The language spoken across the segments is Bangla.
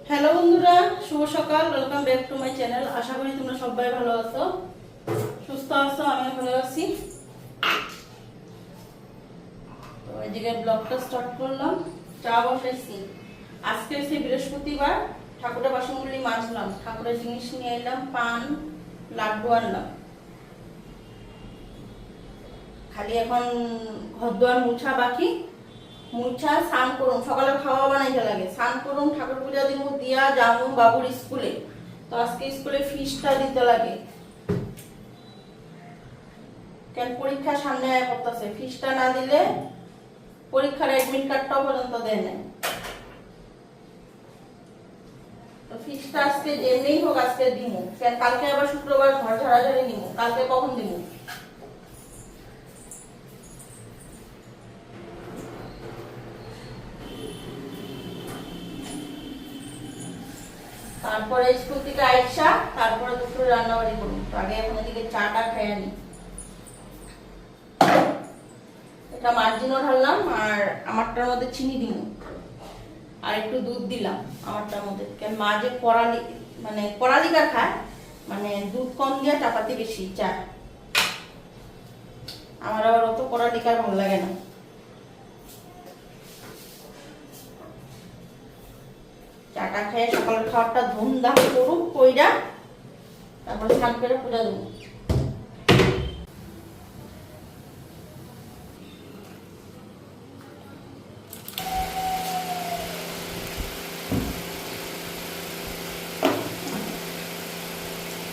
হ্যালো বন্ধুরা, শুভ সকাল। Welcome back to my channel. আশা করি তোমরা সবাই ভালো আছো, সুস্থ আছো। আমি ভালো আছি। তো এদিকে ব্লগটা স্টার্ট করলাম। চা বসাইছি। আজকে হচ্ছে বৃহস্পতিবার। ঠাকুরের বাসনগুলি মাজলাম, ঠাকুরের জিনিস নিয়ে এলাম, পান লাড্ডু আনলাম। খালি এখন ঘর দুয়ার মুছা বাকি। মুছা স্নান করুম, সকালে খাওয়া বানাইতে লাগে। স্নান করুম, ঠাকুর পূজা দিব, দিয়া যাবো বাবুর স্কুলে। তো আজকে স্কুলে ফিসটা দিতে লাগে, কেন পরীক্ষা সামনে আয়া পড়তেছে। ফিসটা না দিলে পরীক্ষার অ্যাডমিট কার্ডটাও পর্যন্ত দেয় না। তো ফিসটা আজকে যেমনি হোক আজকে দিমু, কেন কালকে আবার শুক্রবার ঘর ঝাড়াঝাড়ি নিমু। কালকে কখন দিমু? তারপরে স্কুল থেকে আইসা তারপরে দুপুরে রান্না বাড়ি করুন। তো আগে এখন এদিকে চাটা খেয়ে নি। এটা মার্জিনও ঢাললাম, আর আমারটার মধ্যে চিনি দিব, আর একটু দুধ দিলাম আমারটার মধ্যে। কেন মা যে কড়ালিকা খায়, মানে দুধ কম দিয়ে চাপাতি বেশি চা। আমার আবার অত কড়ালিকার ভালো লাগে না। চাটা খেয়ে সকালের খাবারটা ধুমধাম করুক, কইরা তারপর স্নান করে পূজা দেবো।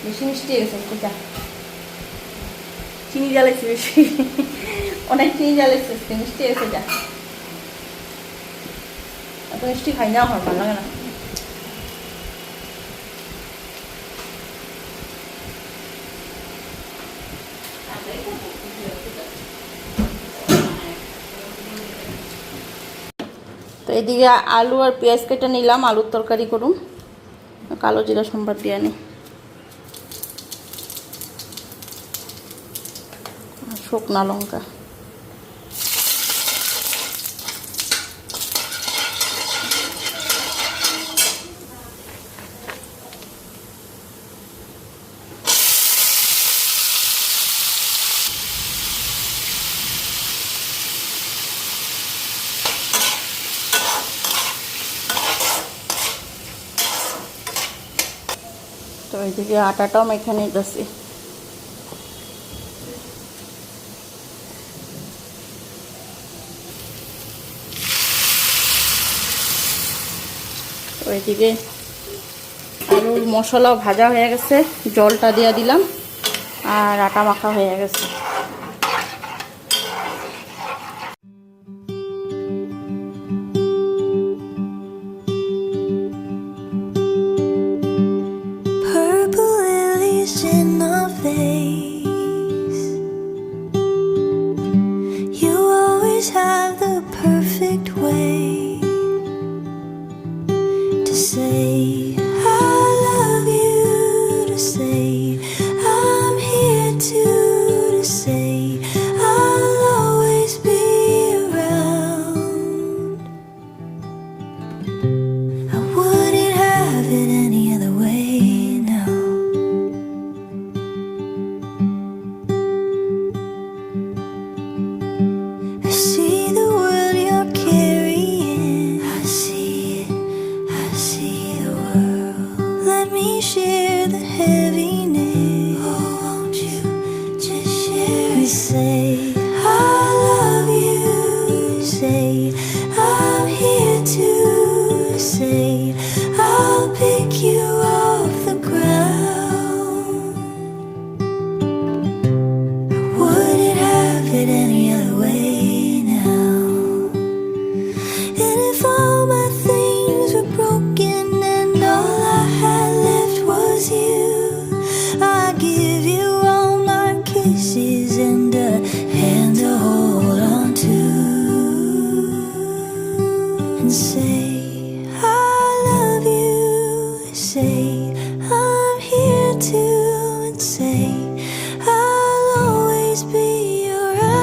বেশি মিষ্টি হয়ে গেছে পূজা, চিনি জ্বালাইছে বেশি, অনেক চিনি জ্বালাইছে, মিষ্টি হয়ে গেছে। যা এত মিষ্টি খাই না, আমার ভালো লাগে না। তো এদিকে আলু আর পেঁয়াজ কেটে নিলাম, আলুর তরকারি করুন। কালো জিরা সম্বার দিয়ে নি, শুকনা লঙ্কা। তো এইদিকে আটাটাও মেখে নিতেছি। তো এইদিকে আলুর মশলাও ভাজা হয়ে গেছে, জলটা দিয়ে দিলাম, আর আটা মাখা হয়ে গেছে। Have the perfect way to say I love you, to say I'm here to say I'll always be around. I wouldn't have it any other way now. I see the world you're carrying. I see it, I see the world. Let me share the heaviness. Oh, won't you just share it? Say I love you, say I'm here to say I'll pick you off the ground. I wouldn't have it any other way. And if all my things were broken and all I had left was you, I'd give you all my kisses and a hand to hold on to, and say I love you, say I'm here to, and say I'll always be around.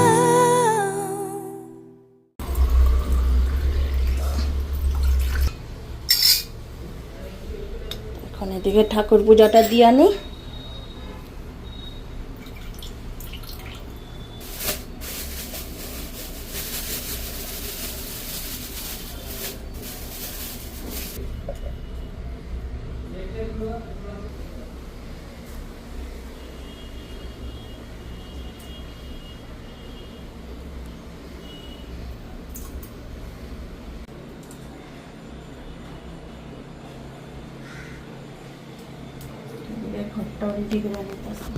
এখন এদিকে ঠাকুর পূজাটা দিয়ে আনি। ঘরটা রেডি করে নিতেছি।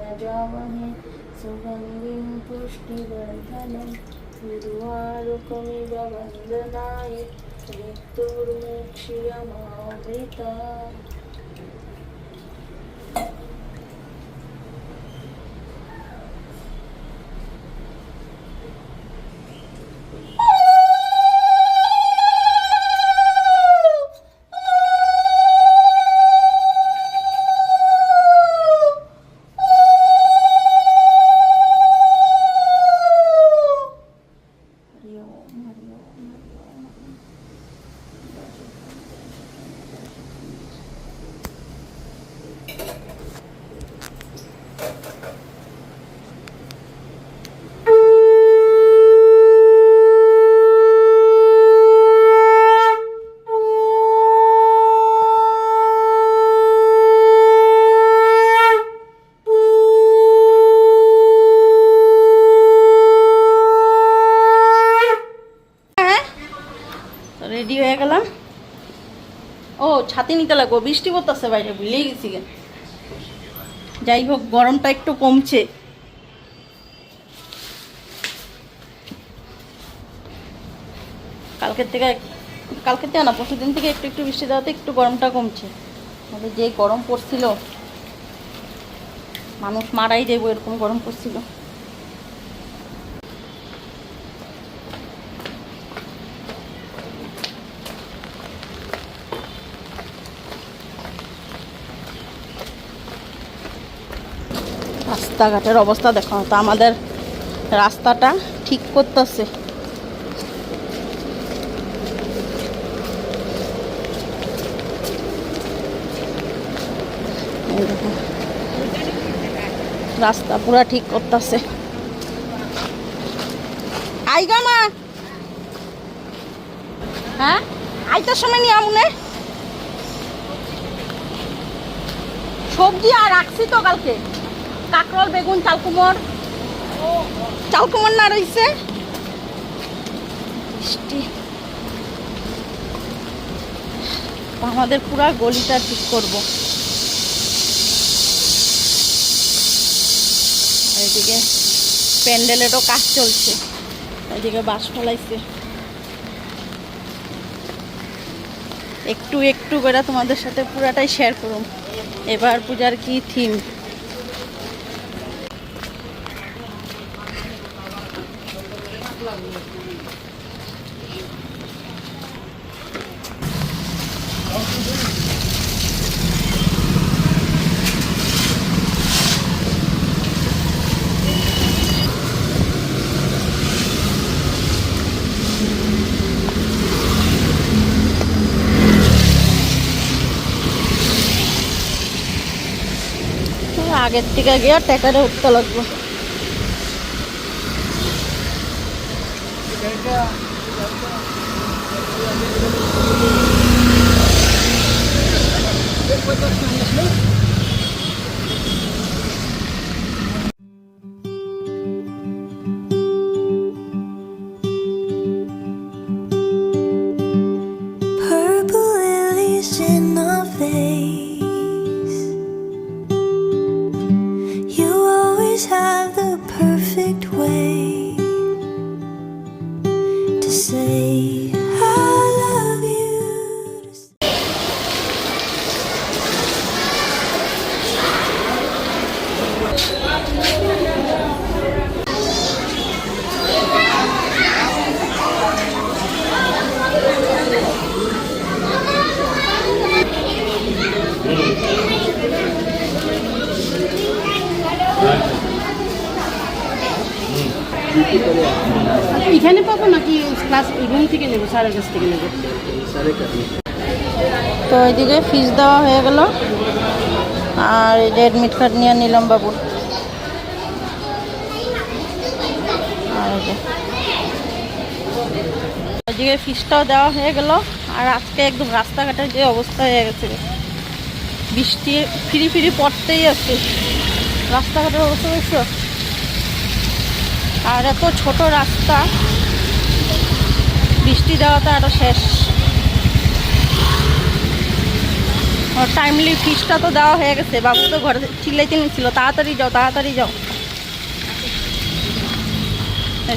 यजामहे सुगन्धिं पुष्टिवर्धनं उर्वारुकमिव वन्दनाय मृत्युर्मुक्षीयमावृता। রেডি হয়ে গেলাম। ও ছাতি নিতে লাগবো, বৃষ্টি পড়তেছে বাইরে, ভুলেই গেছি। যাই হোক, গরমটা একটু কমছে। কালকের থেকে না, পরশুদিন থেকে একটু একটু বৃষ্টি দেওয়াতে একটু গরমটা কমছে। মানে যে গরম পড়ছিল, মানুষ মারাই যাবো এরকম গরম পড়ছিল। রাস্তাঘাটের অবস্থা দেখো তো, আমাদের রাস্তাটা ঠিক করতেছে। রাস্তা পুরা ঠিক করতেছে। আইগা মা, হ্যাঁ আইতার সময় নিয়ে আমনে সবজি আর রাখছি তো কালকে, কাঁকরোল, বেগুন, চালকুমড় না রয়েছে। আমাদের পুরা গলিটা ঠিক করব। এদিকে প্যান্ডেলেরও কাজ চলছে, এদিকে বাঁশ ফেলাইছে। একটু একটু করে তোমাদের সাথে পুরাটাই শেয়ার করুন। এবার পূজার কি থিম। আগের থেকে গিয়ে ট্যাকারে উঠতে লাগবো। Purple lilies in the vase. You always have the perfect way to say I love you. এখানে পাবো নাকি ক্লাস রুম থেকে নেবো, স্যারের কাছ থেকে নেবো? তো ওইদিকে ফিস দেওয়া হয়ে গেল, আর এই যে অ্যাডমিট কার্ড নিয়ে নিলাম বাবুর। আর এই যে ওইদিকে ফিসটাও দেওয়া হয়ে গেল। আর আজকে একদম রাস্তাঘাটের যে অবস্থা হয়ে গেছে, বৃষ্টি ফিরি ফিরি পড়তেই আছে, রাস্তাঘাটের অবস্থা দেখছো। আর এত ছোট রাস্তা, বৃষ্টি দেওয়াতে আরো শেষ। টাইমলি ফিসটা তো দেওয়া হয়ে গেছে, বাবু তো ঘরে চিল্লাইতে নিচ্ছিল তাড়াতাড়ি যাও তাড়াতাড়ি যাও,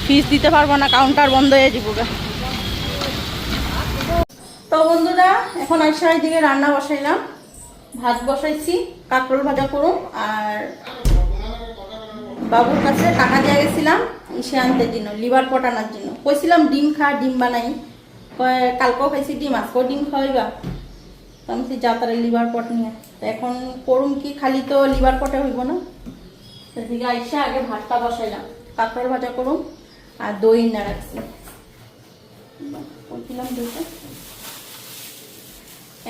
ফিস দিতে পারবো না, কাউন্টার বন্ধ হয়ে যাবো। তো বন্ধুরা, এখন আইসা দিকে রান্না বসাইলাম, ভাত বসাইছি, কাঁকরোল ভাজা করুম। আর বাবুর কাছে টাকা দিয়ে গেছিলাম ইসে আনতে জন্য, লিভার পট আনার জন্য। কইছিলাম ডিম খা, ডিম বানাই, কালকেও খাইছি ডিম, আজকেও ডিম খাওয়াইবা। তো আমি যা তারা লিভার পট নিয়ে, তো এখন করুম কি, খালি তো লিভার পটে হইব না। সেদিকে আইসা আগে ভাতটা বসাইলাম, কাঁকরোল ভাজা করুম। আর দই না রাখছি, বলছিলাম দইটা,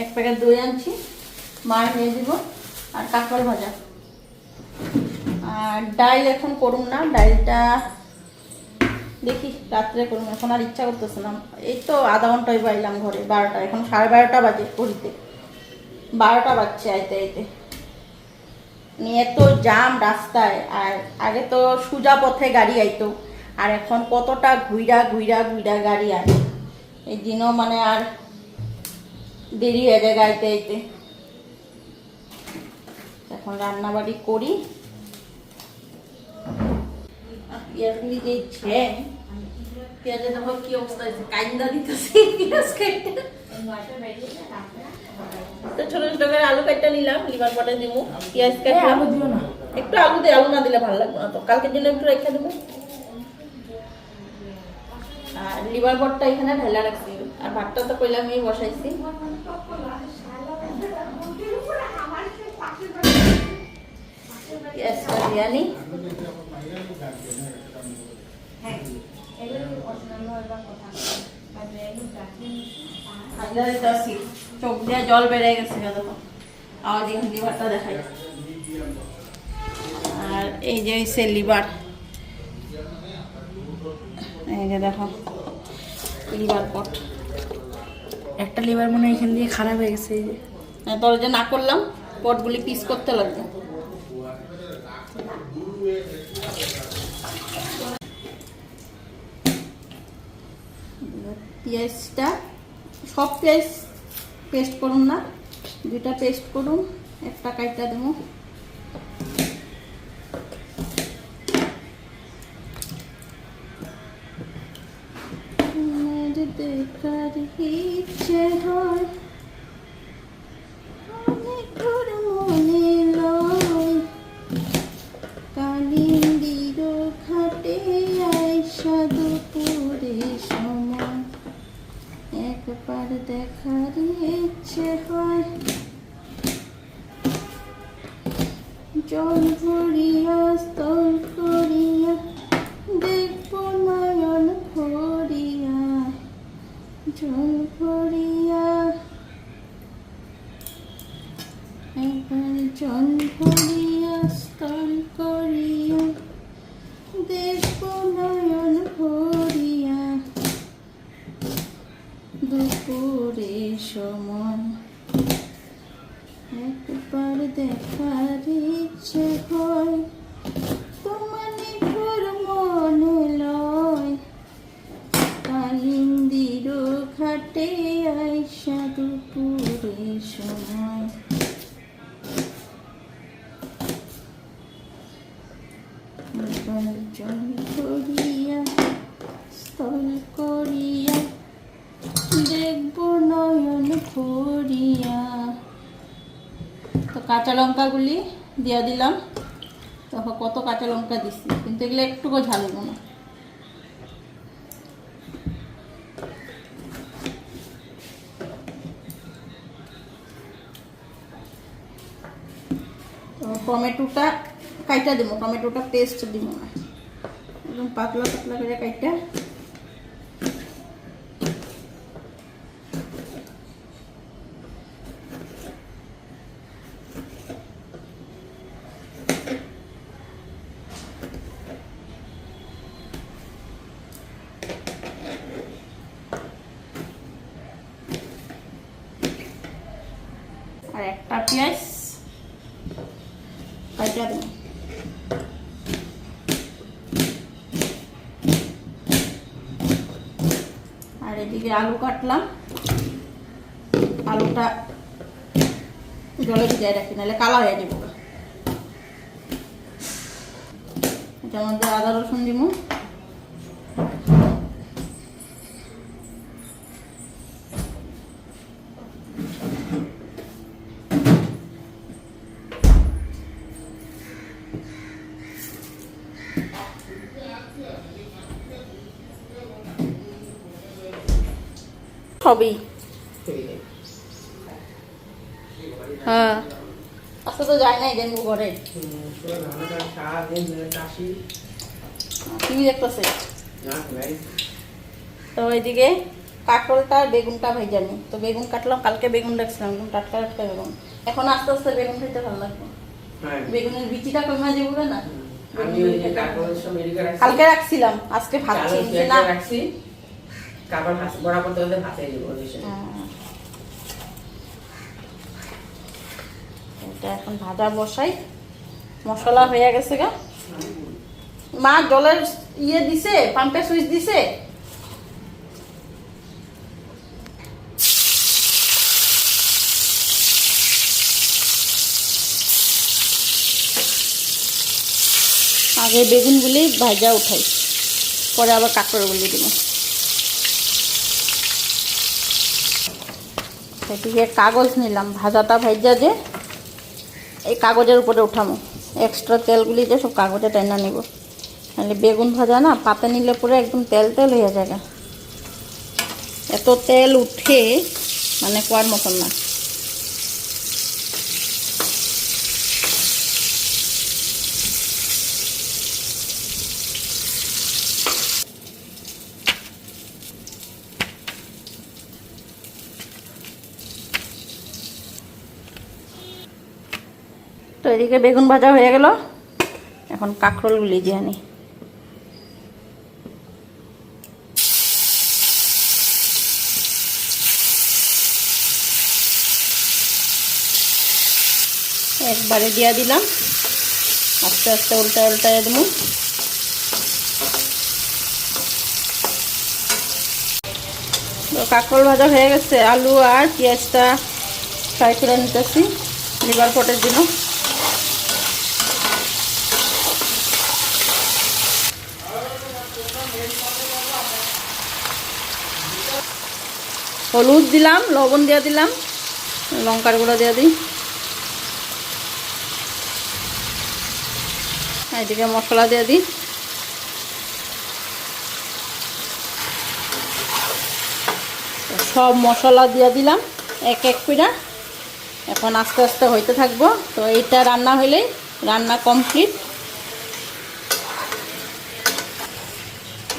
এক প্যাকেট দই আনছি, মার নিয়ে দিব। আর কাঁকরোল ভাজা, আর ডাইল এখন করুম না, ডাইলটা দেখি রাত্রে করুম, এখন আর ইচ্ছা করতেছে না। এই তো আধা ঘন্টায় বাইলাম ঘরে, 12টা, এখন 12:30 বাজে করিতে, 12টা বাজছে আইতে আইতে। এত জাম রাস্তায়, আর আগে তো সোজা পথে গাড়ি আইতো, আর এখন কতটা ঘুইরা ঘুইরা ঘুইরা গাড়ি আয়, এই দিনও মানে আর দেরি হয়ে যায় গাইতে আইতে। এখন রান্না বাড়ি করি। পেঁয়াজগুলি যে পেঁয়াজের দেখো কি অবস্থা হয়েছে, কাইন্দা দিতেছি পেঁয়াজ কাটতে। তো ছোট ছোট করে আলু কাটটা নিলাম, লিভার পটে দিব, পেঁয়াজ কাটলাম। একটু আলু দিয়ে, আলু না দিলে ভালো লাগবে না, তো কালকের জন্য একটু রেখে দেবো। আর লিভার পটটা এখানে ঢেলা রাখছি, আর ভাতটা তো কইলামই বসাইছি। পেঁয়াজটা দিয়ে আনি, চোখ দিয়ে জল বেড়ে গেছে দেখো, আওয়াজ লিভারটা দেখাই। আর এই যে হচ্ছে লিভার, এই যে দেখো লিভার পট। একটা লিভার মনে হয় এখান দিয়ে খারাপ হয়ে গেছে। এই যে তোর যে না করলাম, পটগুলি পিস করতে লাগবে। পেঁয়াজটা সব পেঁয়াজ পেস্ট করুন না, দুইটা পেস্ট করুন, একটা কাইটা দেবো। দেখার ইচ্ছে হয় দেখার ইচ্ছে হয়, জল ভরিয়া স্থল করিয়া দেখব নয়ন ভরিয়া, জল ভরিয়া একবার জল ভরিয়া স্থল করিয়া দেখব নয়ন ভরিয়া, দুপুরের সময় একবার দেখার ইচ্ছে হয়, তোমার নিঠুর মনে লয়, কালিন্দির ঘাটে আইসা দুপুরের সময়। একবার জল ভরিয়া স্থল করিয়া দেখব নয়ন ভরিয়া। তো কাঁচা লঙ্কাগুলি দিয়ে দিলাম, তখন কত কাঁচা লঙ্কা দিচ্ছি, কিন্তু এগুলো একটুকু ঝালব না। তো টমেটোটা কাইটা দিব, টমেটোটা পেস্ট দিব না, একদম পাতলা পাতলা করে কাইটা আর একটা পেঁয়াজ কাইটা দেব। আর এদিকে আলু কাটলাম, আলুটা জলে ভিজায় রাখি, নাহলে কালা হয়ে যাবে। এটার মধ্যে আদা রসুন দিব, সবই। হ্যাঁ আজকে তো যায় নাই ডেঙ্গু ঘরে, টিভি দেখতেছে। তো ওইদিকে কাঁকরোলটা আর বেগুনটা ভাইজানি, তো বেগুন কাটলাম, কালকে বেগুন রাখছিলাম, একদম টাটকা টাটকা বেগুন। এখন আস্তে আস্তে বেগুন খেতে ভালো লাগবে, বেগুনের বিচিটা কমে যাবে না। কালকে রাখছিলাম, আজকে ভাবছি না এটা এখন ভাজা বসাই। মশলা হয়ে গেছে গা, মা জলের ইয়ে দিছে, পাম্পে সুইচ দিছে। আগে বেগুনগুলি ভাজা উঠাই, পরে আবার কাঁকড়গুলি দিব। এদিকে কাগজ নিলাম, ভাজাটা ভাজা যে এই কাগজের উপরে উঠামো, এক্সট্রা তেলগুলি যে সব কাগজে টাইনা নিব, নাহলে বেগুন ভাজা না পাতে নিলে পরে একদম তেল তেল হয়ে যায়, এত তেল উঠে মানে কোয়ার মতন না। তো এদিকে বেগুন ভাজা হয়ে গেল, এখন কাঁকরোলগুলি দিয়ে আনি। একবারে দিয়া দিলাম, আস্তে আস্তে উল্টা উল্টায় দেবো। তো কাঁকরোল ভাজা হয়ে গেছে, আলু আর পেঁয়াজটা ফ্রাই করে নিতেছি লিভার পটের জন্য। হলুদ দিলাম, লবণ দিয়ে দিলাম, লঙ্কার গুঁড়ো দিয়ে দিই। এদিকে মশলা দিয়ে দিই, সব মশলা দিয়ে দিলাম এক এক করে। এখন আস্তে আস্তে হইতে থাকবো। তো এইটা রান্না হইলেই রান্না কমপ্লিট।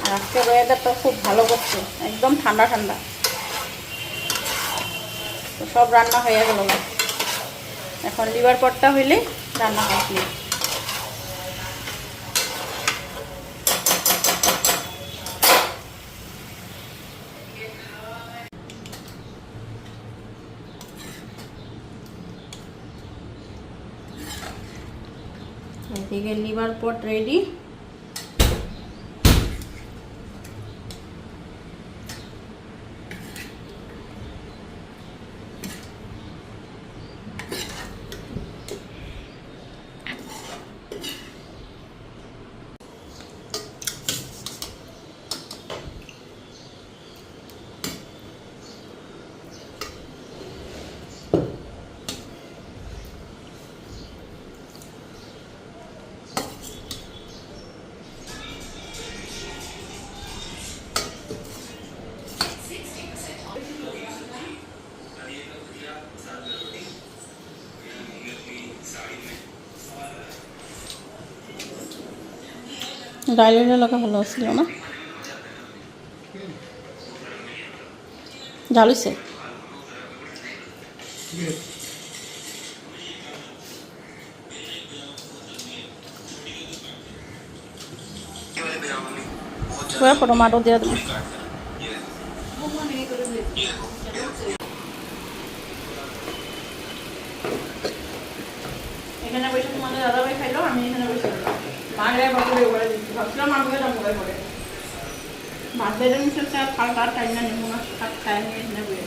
আর আজকে ওয়েদারটা খুব ভালো করছে, একদম ঠান্ডা ঠান্ডা। তো সব রান্না হয়ে গেল না, এখন লিভার পটটা হইলে রান্না কমপ্লিট। এদিকে লিভার পট রেডি। ডাইলের এলাকা ভালো ছিল না, ঝালুইছে। টমাটো দিয়ে দেবো। এখানে বসে তোমাদের দাদাভাই খাইলো, আমি এখানে বসে মায়ের বাবুরে করে দিচ্ছি। ভাবছিলাম আমাকে দাম করে ভাত বেড়ে মিশে তার টাইম না নেবো না, তার টাইম নিয়ে এখানে বয়ে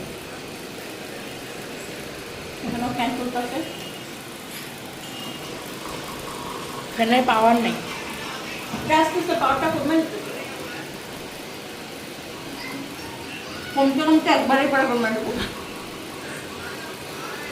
এখানেও ফ্যান চলতেছে। ফ্যানের পাওয়ার নেই, আস্তে আস্তে পাওয়ারটা কমে যেতে, কমতে কমতে একবারেই পরে কমে দেবো।